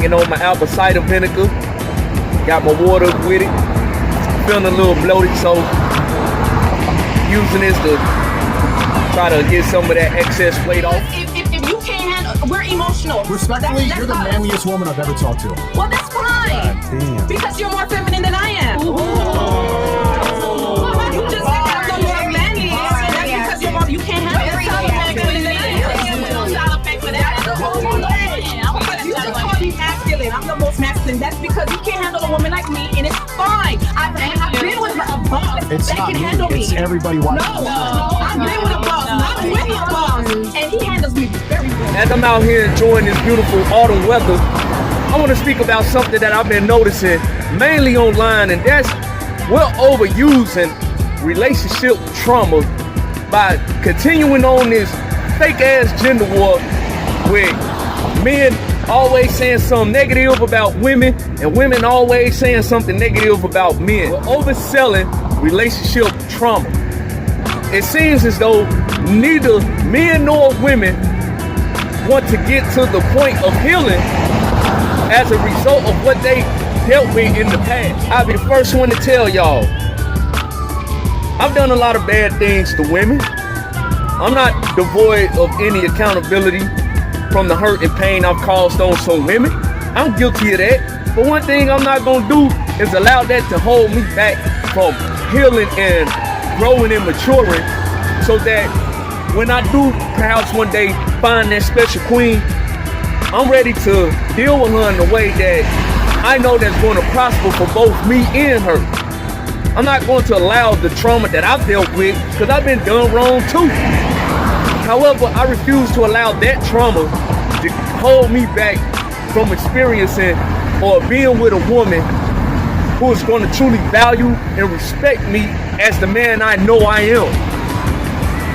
drinking on my apple cider vinegar. Got my water with it. Feeling a little bloated, so using this to try to get some of that excess weight off. If you can't handle, we're emotional. Respectfully, you're the manliest woman I've ever talked to. Well, that's fine. Damn. Because you're more feminine than I am. You just said I'm the more manly. That's because you're more, you can't handle it. Feminine than I am. You just call me masculine. I'm the most masculine. That's because you can't handle a woman like me, and it's fine. I've been with a boss that can handle me. It's everybody watching. No, I've been with a boss, not with a boss, and he handles me very well. As I'm out here enjoying this beautiful autumn weather, I want to speak about something that I've been noticing mainly online, and that's we're overusing relationship trauma by continuing on this fake ass gender war with men always saying something negative about women and women always saying something negative about men. We're overselling relationship trauma. It seems as though neither men nor women want to get to the point of healing as a result of what they dealt with in the past. I'll be the first one to tell y'all, I've done a lot of bad things to women. I'm not devoid of any accountability from the hurt and pain I've caused on some women. I'm guilty of that. But one thing I'm not gonna do is allow that to hold me back from healing and growing and maturing, so that when I do perhaps one day find that special queen, I'm ready to deal with her in a way that I know that's going to prosper for both me and her. I'm not going to allow the trauma that I've dealt with, because I've been done wrong too. However, I refuse to allow that trauma to hold me back from experiencing or being with a woman who is going to truly value and respect me as the man I know I am.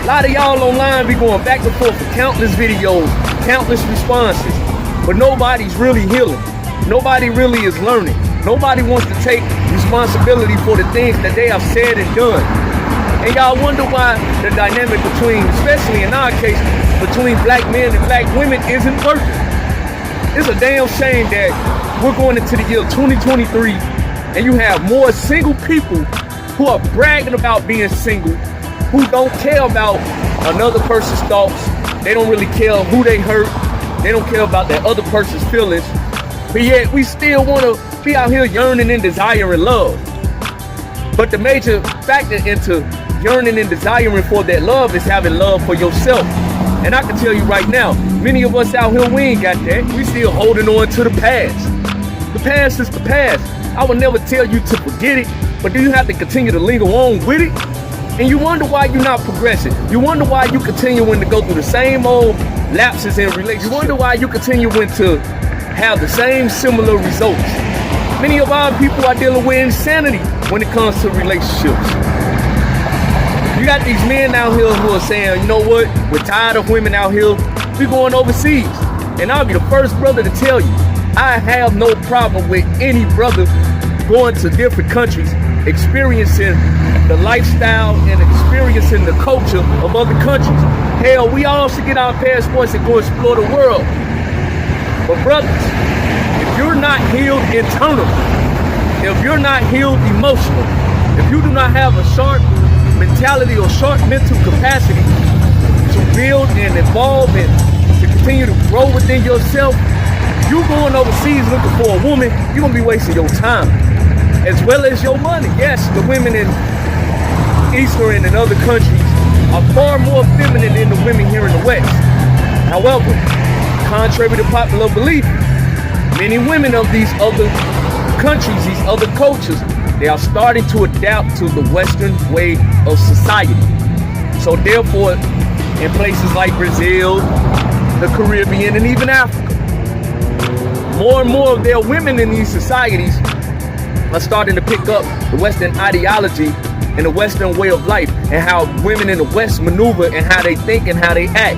A lot of y'all online be going back and forth for countless videos, countless responses, but nobody's really healing. Nobody really is learning. Nobody wants to take responsibility for the things that they have said and done. And y'all wonder why the dynamic between, especially in our case, between black men and black women isn't working. It's a damn shame that we're going into the year 2023 and you have more single people who are bragging about being single, who don't care about another person's thoughts. They don't really care who they hurt. They don't care about that other person's feelings. But yet we still want to be out here yearning and desiring love. But the major factor into yearning and desiring for that love is having love for yourself. And I can tell you right now, many of us out here, we ain't got that. We still holding on to the past. The past is the past. I would never tell you to forget it, but do you have to continue to linger on with it? And you wonder why you're not progressing. You wonder why you continuing to go through the same old lapses in relationships. You wonder why you continuing to have the same similar results. Many of our people are dealing with insanity when it comes to relationships. You got these men out here who are saying, you know what, we're tired of women out here, we going overseas. And I'll be the first brother to tell you, I have no problem with any brother going to different countries, experiencing the lifestyle and experiencing the culture of other countries. Hell, we all should get our passports and go explore the world. But brothers, if you're not healed internally, if you're not healed emotionally, if you do not have a sharp mentality or sharp mental capacity to build and evolve and to continue to grow within yourself, you going overseas looking for a woman, you're gonna be wasting your time as well as your money. Yes, the women in Eastern and other countries are far more feminine than the women here in the West. However, contrary to popular belief, many women of these other countries, these other cultures, they are starting to adapt to the Western way of society. So therefore, in places like Brazil, the Caribbean, and even Africa, more and more of their women in these societies are starting to pick up the Western ideology and the Western way of life, and how women in the West maneuver and how they think and how they act.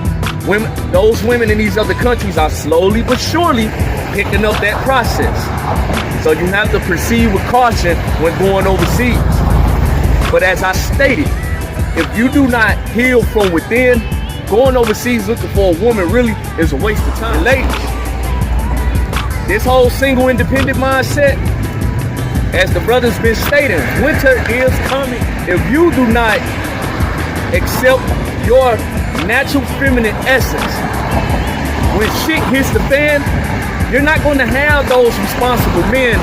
Those women in these other countries are slowly but surely picking up that process. So you have to proceed with caution when going overseas. But as I stated, if you do not heal from within, going overseas looking for a woman really is a waste of time. Ladies, This whole single independent mindset, as the brother's been stating, winter is coming. If you do not accept your natural feminine essence, when shit hits the fan, you're not going to have those responsible men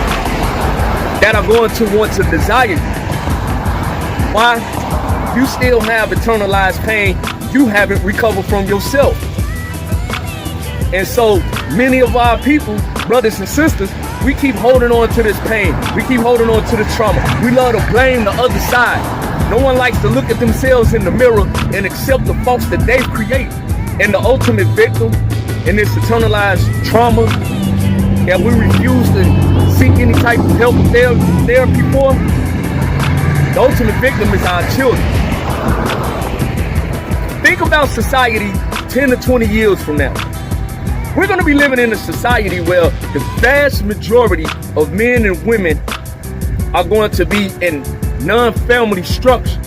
that are going to want to desire you. Why? You still have internalized pain you haven't recovered from yourself. And so many of our people, brothers and sisters, we keep holding on to this pain. We keep holding on to the trauma. We love to blame the other side. No one likes to look at themselves in the mirror and accept the faults that they've created. And the ultimate victim in this internalized trauma that we refuse to seek any type of help or therapy for, the ultimate victim is our children. Think about society 10 to 20 years from now. We're going to be living in a society where the vast majority of men and women are going to be in non-family structures.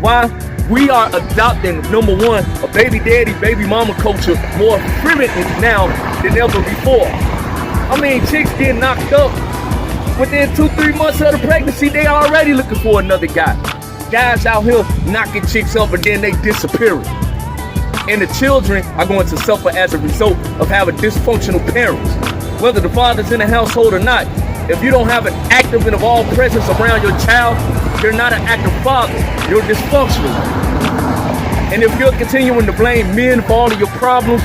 Why? We are adopting, number one, a baby daddy, baby mama culture more frequently now than ever before. I mean, chicks get knocked up within 2-3 months of the pregnancy. They already looking for another guy. Guys out here knocking chicks up and then they disappearing. And the children are going to suffer as a result of having dysfunctional parents. Whether the father's in the household or not, if you don't have an active and evolved presence around your child, you're not an active father. You're dysfunctional. And if you're continuing to blame men for all of your problems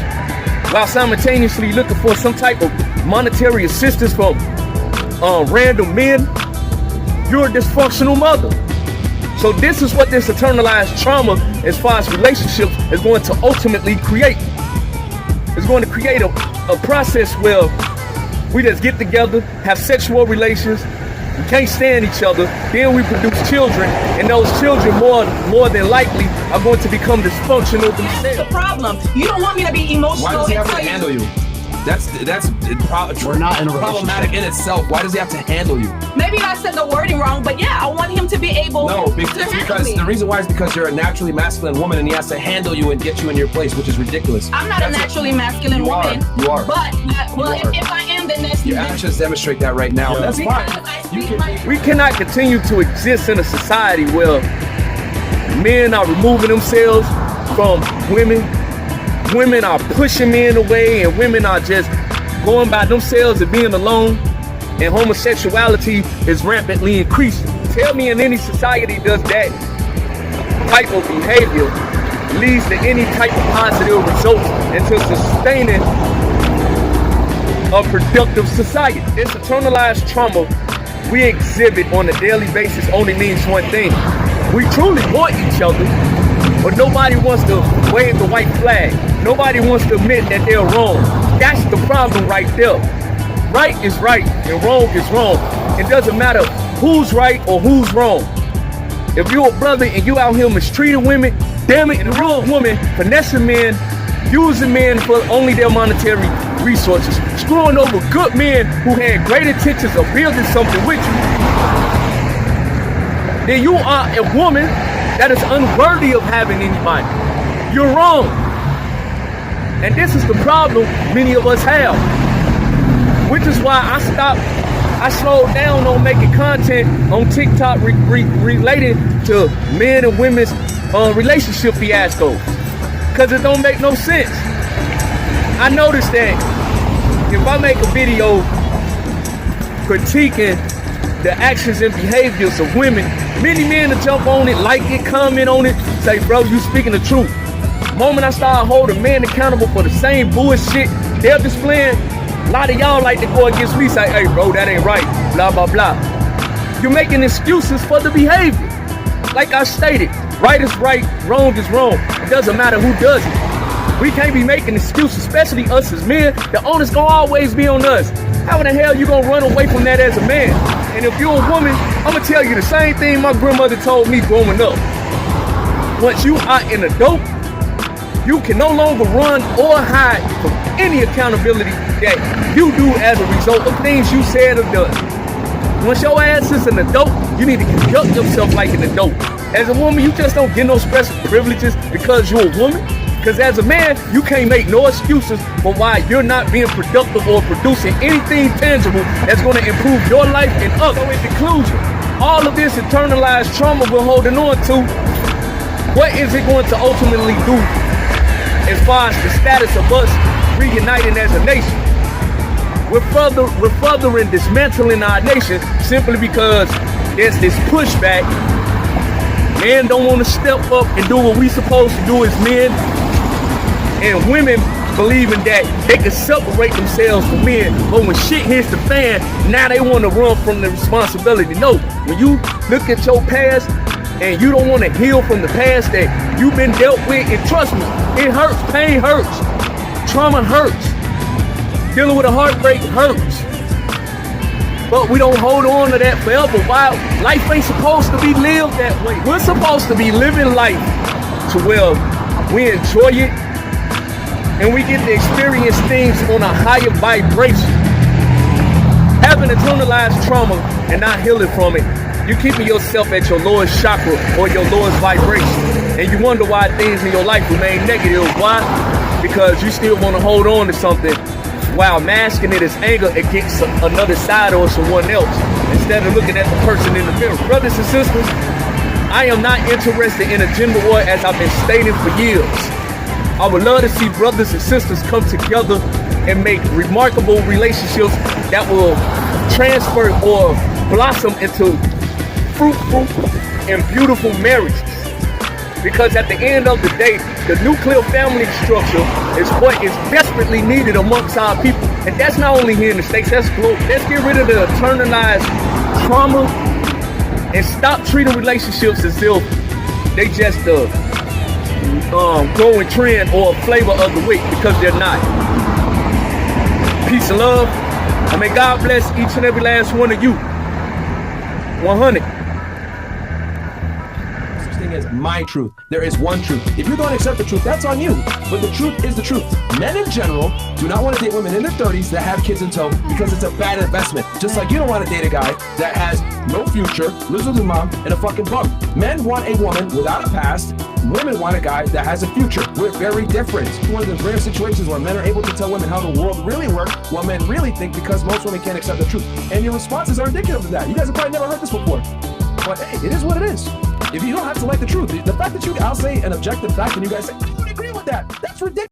while simultaneously looking for some type of monetary assistance from random men, you're a dysfunctional mother. So this is what this internalized trauma, as far as relationships, is going to ultimately create. It's going to create a process where we just get together, have sexual relations, we can't stand each other, then we produce children, and those children more than likely are going to become dysfunctional themselves. That's the problem. You don't want me to be emotional. Why does he have to handle you? That's We're not in a problematic in itself. Why does he have to handle you? Maybe I said the wording wrong, but yeah, I want him to be able No, to because handle me. the reason why is because you're a naturally masculine woman and he has to handle you and get you in your place, which is ridiculous. I'm not a naturally masculine You are. woman. You are. But, well, You are. if I am, then that's Your actions demonstrate that right now. Yeah. That's because fine. I You speak can- my We cannot continue to exist in a society where men are removing themselves from women, women are pushing men away, and women are just going by themselves and being alone, and homosexuality is rampantly increasing. Tell me in any society does that type of behavior leads to any type of positive results into sustaining a productive society. This internalized trauma we exhibit on a daily basis only means one thing. We truly want each other, but nobody wants to wave the white flag. Nobody wants to admit that they're wrong. That's the problem right there. Right is right and wrong is wrong. It doesn't matter who's right or who's wrong. If you're a brother and you out here mistreating women, damn it, and the real woman finessing men, using men for only their monetary resources, screwing over good men who had great intentions of building something with you, then you are a woman that is unworthy of having anybody. You're wrong. And this is the problem many of us have. Which is why I slowed down on making content on TikTok related to men and women's relationship fiascos. Because it don't make no sense. I noticed that if I make a video critiquing the actions and behaviors of women, many men will jump on it, like it, comment on it, say, bro, you speaking the truth. The moment I start holding men accountable for the same bullshit they're displaying, a lot of y'all like to go against me, say, hey bro, that ain't right, blah, blah, blah. You're making excuses for the behavior. Like I stated, right is right, wrong is wrong. It doesn't matter who does it. We can't be making excuses, especially us as men. The onus gonna always be on us. How in the hell you gonna run away from that as a man? And if you're a woman, I'm gonna tell you the same thing my grandmother told me growing up. Once you are an adult, you can no longer run or hide from any accountability that you do as a result of things you said or done. Once your ass is an adult, you need to conduct yourself like an adult. As a woman, you just don't get no special privileges because you're a woman. Because as a man, you can't make no excuses for why you're not being productive or producing anything tangible that's going to improve your life and others. So in conclusion, all of this internalized trauma we're holding on to, what is it going to ultimately do as far as the status of us reuniting as a nation? We're furthering dismantling our nation simply because there's this pushback. Men don't want to step up and do what we supposed to do as men, and women believing that they can separate themselves from men, but when shit hits the fan, now they want to run from the responsibility. No, when you look at your past and you don't want to heal from the past that you've been dealt with, and trust me, it hurts. Pain hurts. Trauma hurts. Dealing with a heartbreak hurts. But we don't hold on to that forever. Why? Life ain't supposed to be lived that way. We're supposed to be living life to where we enjoy it and we get to experience things on a higher vibration. Having internalized trauma and not healing from it, you're keeping yourself at your lowest chakra or your lowest vibration. And you wonder why things in your life remain negative. Why? Because you still want to hold on to something while masking it as anger against another side or someone else, instead of looking at the person in the mirror. Brothers and sisters, I am not interested in a gender war as I've been stating for years. I would love to see brothers and sisters come together and make remarkable relationships that will transfer or blossom into fruitful and beautiful marriages. Because at the end of the day, the nuclear family structure is what is desperately needed amongst our people. And that's not only here in the States, that's global. Let's get rid of the internalized trauma and stop treating relationships as if they just growing trend or flavor of the week, because they're not. Peace and love. And may God bless each and every last one of you. 100. Is my truth. There is one truth. If you don't accept the truth, that's on you. But the truth is the truth. Men in general do not want to date women in their 30s that have kids in tow because it's a bad investment. Just like you don't want to date a guy that has no future, lives with his mom, and a fucking bum. Men want a woman without a past. Women want a guy that has a future. We're very different. It's one of the rare situations where men are able to tell women how the world really works, while men really think, because most women can't accept the truth. And your responses are indicative of that. You guys have probably never heard this before. But hey, it is what it is. If you don't have to like the truth, the fact that I'll say an objective fact and you guys say, I don't agree with that, that's ridiculous.